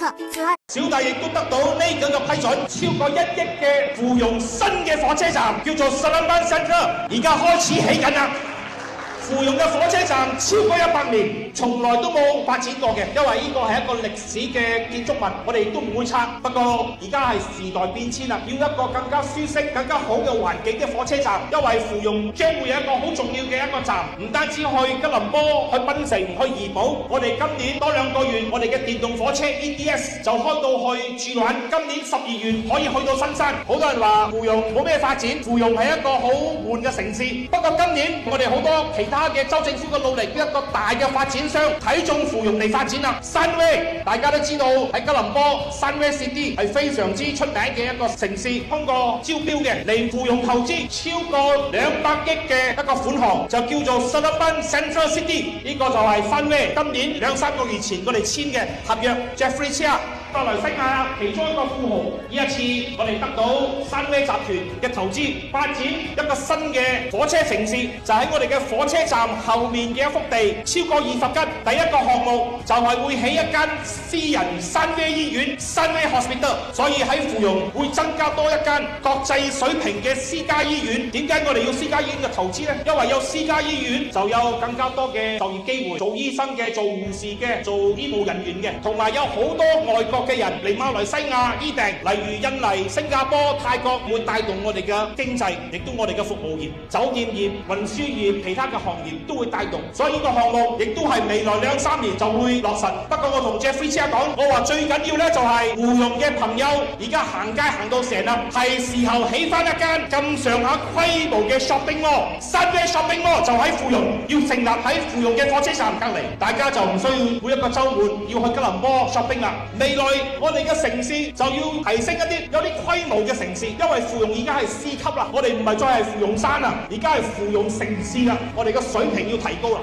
小弟亦都得到呢個嘅批准，超過1億嘅芙蓉新嘅火車站，叫做 Seremban Central， 而家開始起緊啦。芙蓉嘅火車站超過100年，從來都冇發展過嘅，因為呢個係一個歷史嘅建築物，我哋都唔會拆。不過而家係時代變遷啦，要一個更加舒適、更加好嘅環境嘅火車站，因為芙蓉將會有一個好重要嘅一個站，唔單止去吉隆坡、去檳城、去怡保，我哋今年多2個月，我哋嘅電動火車 EDS 就開到去駐環，今年12月可以去到新山。好多人話芙蓉冇咩發展，芙蓉係一個好悶嘅城市。不過今年我哋好多其他嘅州政府嘅努力，一個大嘅發展商睇中芙蓉嚟發展啦。Sunway 大家都知道喺吉隆坡 Sunway City 係非常之出名嘅一個城市，通過招標嘅嚟芙蓉投資超過200億嘅一個款項，就叫做 Seremban Central City。呢個就係 Sunway 今年2-3個月前我哋簽嘅合約。Jeffrey Chia 馬來西亞其中一個富豪，呢一次我哋得到Sunway集團嘅投資，發展一個新嘅火車城市，就喺我哋嘅火車站後面嘅一幅地，超過20吉。第一個項目就係會起一間私人Sunway醫院 Sunway Hospital， 所以喺芙蓉會增加多一間國際水平嘅私家醫院。點解我哋要私家醫院嘅投資呢？因為有私家醫院就有更加多嘅就業機會，做醫生嘅、做護士嘅、做醫務人員嘅，同埋有好多外國嘅人嚟馬來西亞醫病，例如印尼、新加坡、泰國，會帶動我哋嘅經濟，亦都我哋嘅服務業、酒店業、運輸業、其他嘅行業都會帶動。所以呢個項目亦都係未來2-3年就會落實。不過我同 Jeffrey Chia 講，我話最緊要呢就係芙蓉嘅朋友而家行街行到成啦，係時候起翻一間咁上下規模嘅 shopping mall。Sunway shopping mall 就喺芙蓉，要成立喺芙蓉嘅火車站隔離，大家就唔需要每一個週末要去吉隆坡 shopping 啦。未來我哋嘅城市就要提升一啲有啲規模嘅城市，因為芙蓉而家係C級啦，我哋唔係再係芙蓉山啦，而家係芙蓉城市啦，我哋嘅水平要提高啦。